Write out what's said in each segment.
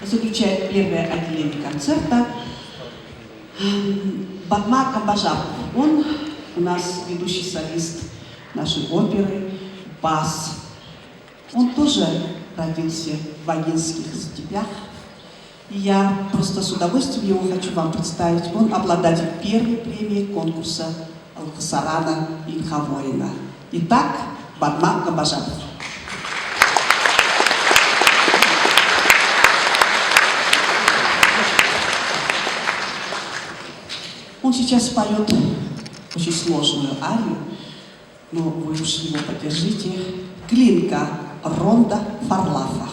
заключает первое отделение концерта Батма Камбажап. Он у нас ведущий солист нашей оперы, бас. Он тоже родился в Агинских степях. И я просто с удовольствием его хочу вам представить. Он обладатель первой премии конкурса Алхасарана Инхавоина. Итак, Батма Камбажап. Он сейчас поет очень сложную арию, но вы уж его поддержите. Глинка Ронда Фарлафа.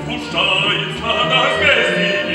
Пушает, надо вместе